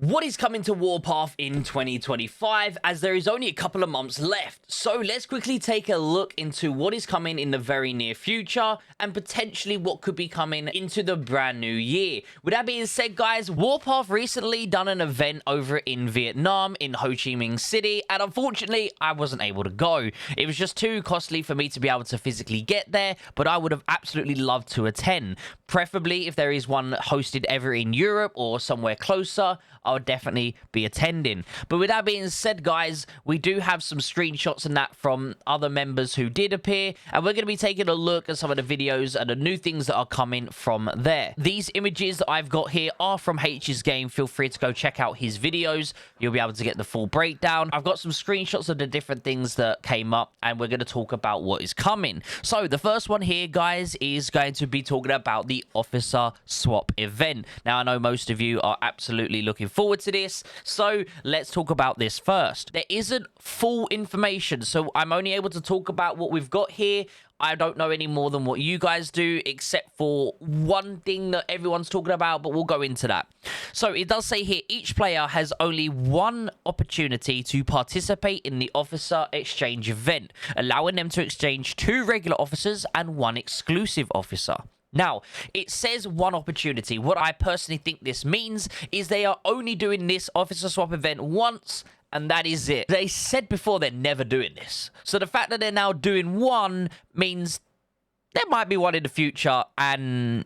What is coming to Warpath in 2025, as there is only a couple of months left? So let's quickly take a look into what is coming in the very near future and potentially what could be coming into the brand new year. With that being said, guys, Warpath recently done an event over in Vietnam in Ho Chi Minh City, and unfortunately I wasn't able to go. It was just too costly for me to be able to physically get there, but I would have absolutely loved to attend. Preferably if there is one hosted ever in Europe or somewhere closer, I would definitely be attending. But with that being said, guys, we do have some screenshots and that from other members who did appear, and we're going to be taking a look at some of the videos and the new things that are coming from there. These images that I've got here are from H's game. Feel free to go check out his videos. You'll be able to get the full breakdown. I've got some screenshots of the different things that came up, and we're going to talk about what is coming. So the first one here, guys, is going to be talking about the officer swap event. Now, I know most of you are absolutely looking forward to this, so let's talk about this first. There isn't full information, so I'm only able to talk about what we've got here. I don't know any more than what you guys do, except for one thing that everyone's talking about, but we'll go into that. So it does say here, each player has only one opportunity to participate in the officer exchange event, allowing them to exchange 2 regular officers and 1 exclusive officer. Now, it says one opportunity. What I personally think this means is they are only doing this officer swap event once, and that is it. They said before they're never doing this. So the fact that they're now doing one means there might be one in the future, and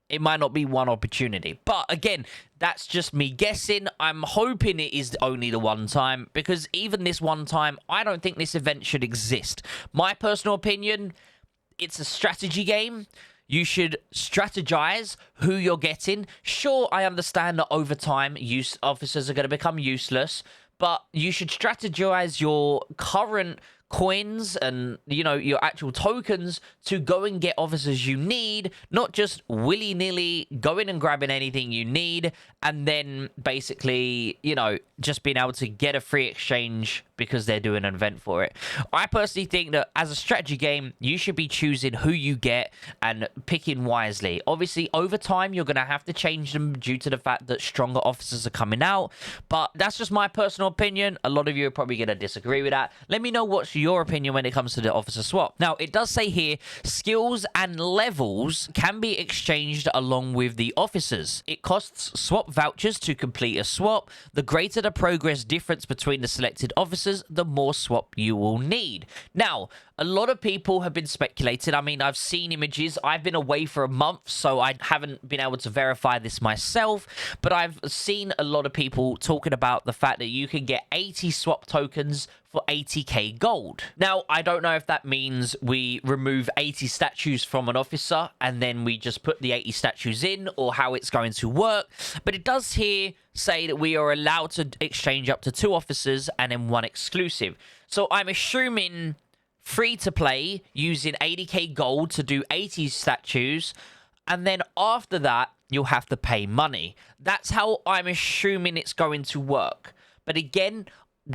it might not be one opportunity. But again, that's just me guessing. I'm hoping it is only the one time, because even this one time, I don't think this event should exist. My personal opinion, it's a strategy game. You should strategize who you're getting. Sure, I understand that over time, officers are going to become useless, but you should strategize your current coins and, you know, your actual tokens to go and get officers you need, not just willy-nilly going and grabbing anything you need and then basically, you know, just being able to get a free exchange because they're doing an event for it. I personally think that as a strategy game, you should be choosing who you get and picking wisely. Obviously, over time, you're going to have to change them due to the fact that stronger officers are coming out, but that's just my personal opinion. A lot of you are probably going to disagree with that. Let me know what's your opinion when it comes to the officer swap. Now, it does say here, skills and levels can be exchanged along with the officers. It costs swap vouchers to complete a swap. The greater the progress difference between the selected officers, the more swap you will need. Now, a lot of people have been speculating. I mean, I've seen images. I've been away for a month, so I haven't been able to verify this myself, but I've seen a lot of people talking about the fact that you can get 80 swap tokens for 80k gold. Now, I don't know if that means we remove 80 statues from an officer and then we just put the 80 statues in, or how it's going to work, but it does here say that we are allowed to exchange up to 2 officers and then 1 exclusive. So I'm assuming free to play using 80k gold to do 80 statues, and then after that you'll have to pay money. That's how I'm assuming it's going to work. But again,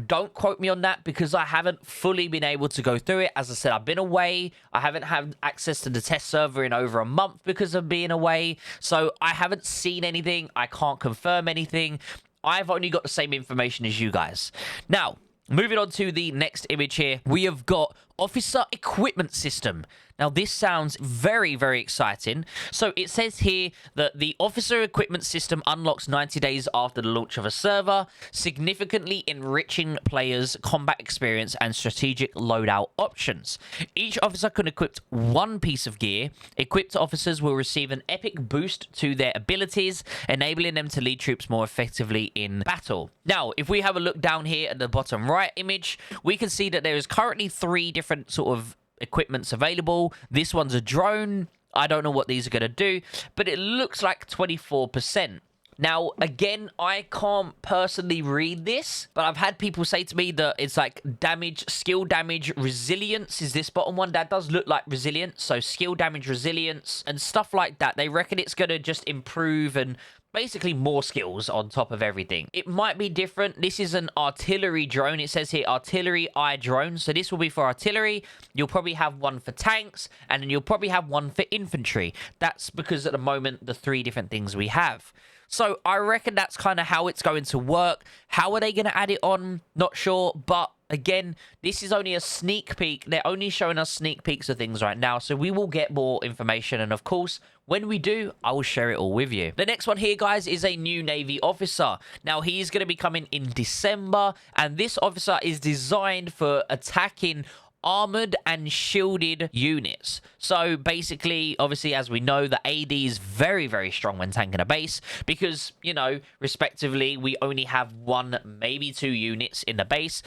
don't quote me on that because I haven't fully been able to go through it. As I said, I've been away. I haven't had access to the test server in over a month because of being away. So I haven't seen anything. I can't confirm anything. I've only got the same information as you guys. Now, moving on to the next image here, we have got officer equipment system. Now, this sounds very, very exciting. So it says here that the officer equipment system unlocks 90 days after the launch of a server, significantly enriching players' combat experience and strategic loadout options. Each officer can equip 1 piece of gear. Equipped officers will receive an epic boost to their abilities, enabling them to lead troops more effectively in battle. Now, if we have a look down here at the bottom right image, we can see that there is currently 3 different sort of equipments available. This one's a drone. I don't know what these are going to do, but it looks like 24%. Now, again, I can't personally read this, but I've had people say to me that it's like damage, skill damage, resilience is this bottom one. That does look like resilience. So skill damage, resilience, and stuff like that. They reckon it's going to just improve and basically more skills on top of everything. It might be different. This is an artillery drone. It says here artillery eye drone. So this will be for artillery. You'll probably have one for tanks, and then you'll probably have one for infantry. That's because at the moment, the 3 different things we have. So I reckon that's kind of how it's going to work. How are they going to add it on? Not sure, but again, this is only a sneak peek. They're only showing us sneak peeks of things right now, so we will get more information, and of course, when we do, I will share it all with you. The next one here, guys, is a new Navy officer. Now, he is going to be coming in December, and this officer is designed for attacking armored and shielded units. So basically, obviously, as we know, the AD is very, very strong when tanking a base because, you know, respectively, we only have 1, maybe 2 units in the base.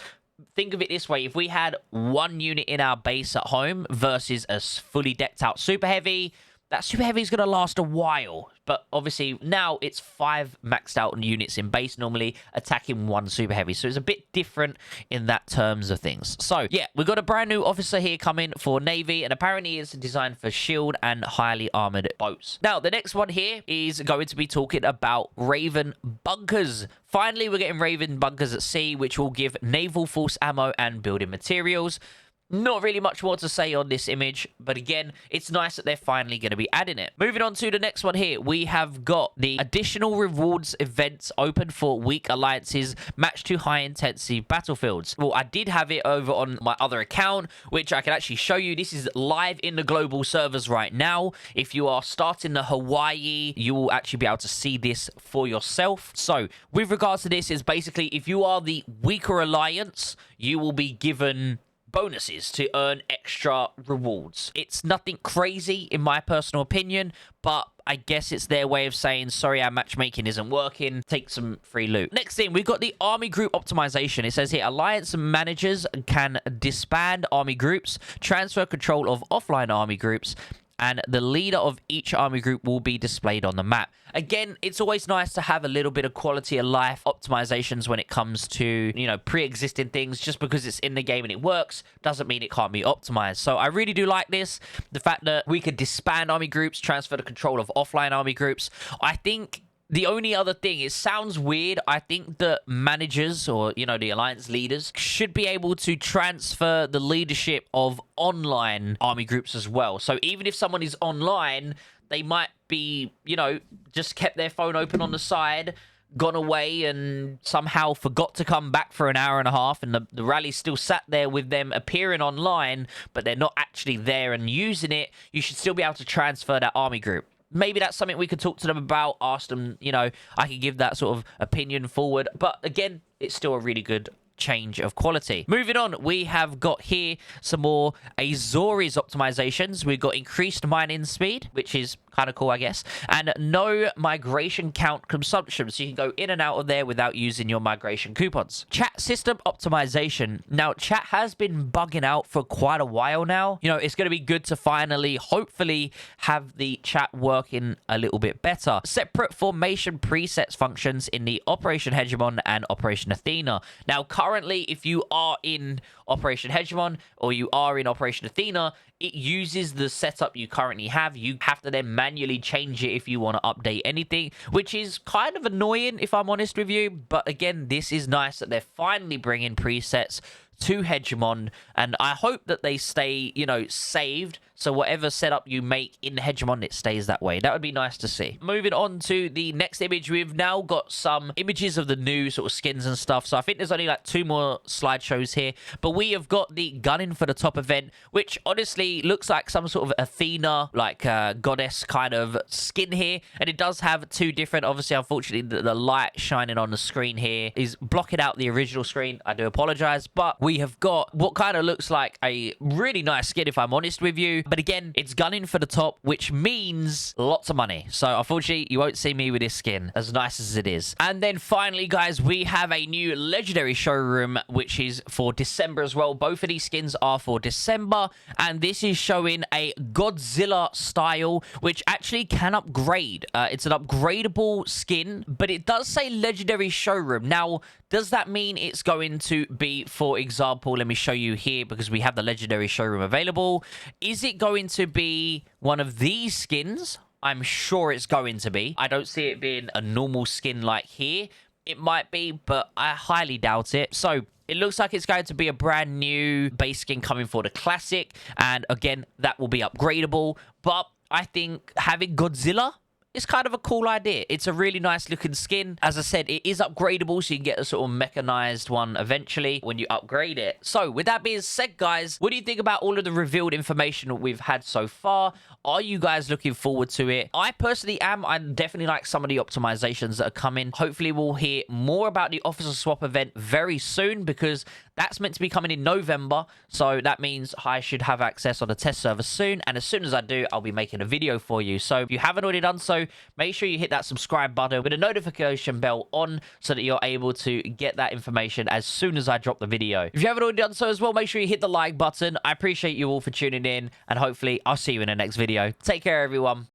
Think of it this way. If we had 1 unit in our base at home versus a fully decked out super heavy, that super heavy is going to last a while. But obviously now it's 5 maxed out units in base normally attacking 1 super heavy. So it's a bit different in that terms of things. So yeah, we've got a brand new officer here coming for Navy, and apparently it's designed for shield and highly armored boats. Now the next one here is going to be talking about Raven bunkers. Finally, we're getting Raven bunkers at sea, which will give naval force ammo and building materials. Not really much more to say on this image, but again, it's nice that they're finally going to be adding it. Moving on to the next one here, we have got the additional rewards events open for weak alliances matched to high-intensity battlefields. Well, I did have it over on my other account, which I can actually show you. This is live in the global servers right now. If you are starting the Hawaii, you will actually be able to see this for yourself. So, with regards to this, is basically if you are the weaker alliance, you will be given bonuses to earn extra rewards. It's nothing crazy in my personal opinion, but I guess it's their way of saying, sorry, our matchmaking isn't working. Take some free loot. Next thing, we've got the army group optimization. It says here, alliance managers can disband army groups, transfer control of offline army groups, and the leader of each army group will be displayed on the map. Again, it's always nice to have a little bit of quality of life optimizations when it comes to, you know, pre-existing things. Just because it's in the game and it works doesn't mean it can't be optimized. So I really do like this. The fact that we could disband army groups, transfer the control of offline army groups. I think the only other thing, it sounds weird, I think that managers or, you know, the alliance leaders should be able to transfer the leadership of online army groups as well. So even if someone is online, they might be, you know, just kept their phone open on the side, gone away and somehow forgot to come back for an hour and a half, and the rally still sat there with them appearing online, but they're not actually there and using it. You should still be able to transfer that army group. Maybe that's something we could talk to them about, ask them, you know, I could give that sort of opinion forward. But again, it's still a really good change of quality. Moving on, we have got here some more Azores optimizations. We've got increased mining speed, which is kind of cool, I guess, and no migration count consumption, so you can go in and out of there without using your migration coupons. Chat system optimization. Now, chat has been bugging out for quite a while now. You know, it's going to be good to finally, hopefully, have the chat working a little bit better. Separate formation presets functions in the Operation Hegemon and Operation Athena. Now, currently, if you are in Operation Hegemon or you are in Operation Athena, it uses the setup you currently have. You have to then manually change it if you want to update anything, which is kind of annoying if I'm honest with you. But again, this is nice that they're finally bringing presets to Hegemon, and I hope that they stay, you know, saved, so whatever setup you make in Hegemon, it stays that way. That would be nice to see. Moving on to the next image, we've now got some images of the new sort of skins and stuff, so I think there's only like 2 more slideshows here, but we have got the Gunning for the Top event, which honestly looks like some sort of Athena, like goddess kind of skin here, and it does have 2 different, obviously, unfortunately, the light shining on the screen here is blocking out the original screen. I do apologize, but we have got what kind of looks like a really nice skin, if I'm honest with you. But again, it's gunning for the top, which means lots of money. So unfortunately, you won't see me with this skin, as nice as it is. And then finally, guys, we have a new legendary showroom, which is for December as well. Both of these skins are for December. And this is showing a Godzilla style, which actually can upgrade. It's an upgradable skin, but it does say legendary showroom. Now, does that mean it's going to be, for example, let me show you here because we have the legendary showroom available. Is it going to be one of these skins? I'm sure it's going to be. I don't see it being a normal skin like here. It might be, but I highly doubt it. So it looks like it's going to be a brand new base skin coming for the classic. And again, that will be upgradable. But I think having Godzilla it's kind of a cool idea. It's a really nice looking skin. As I said, it is upgradable, so you can get a sort of mechanized one eventually when you upgrade it. So with that being said, guys, what do you think about all of the revealed information that we've had so far? Are you guys looking forward to it? I personally am. I definitely like some of the optimizations that are coming. Hopefully we'll hear more about the officer swap event very soon, because that's meant to be coming in November. So that means I should have access on the test server soon. And as soon as I do, I'll be making a video for you. So if you haven't already done so, make sure you hit that subscribe button with a notification bell on so that you're able to get that information as soon as I drop the video. If you haven't already done so as well, make sure you hit the like button. I appreciate you all for tuning in, and hopefully I'll see you in the next video. Take care, everyone.